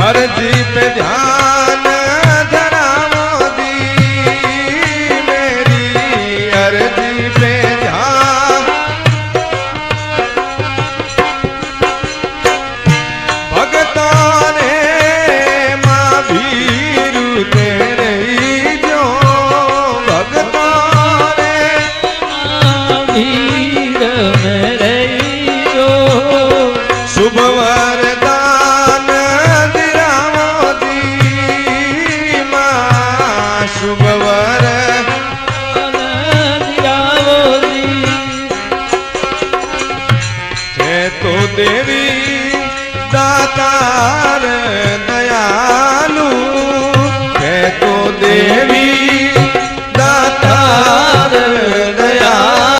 अर्जी पे ध्यान धरावो दी, मेरी अर्जी पे ध्यान। भगतां ने मां भीरू तेरे जो, भगतां ने मां भीर मेरे जो, शुभ वरदान शुभ वरदान दिरावो दी। जय तो देवी दातार दयालु, जय तो देवी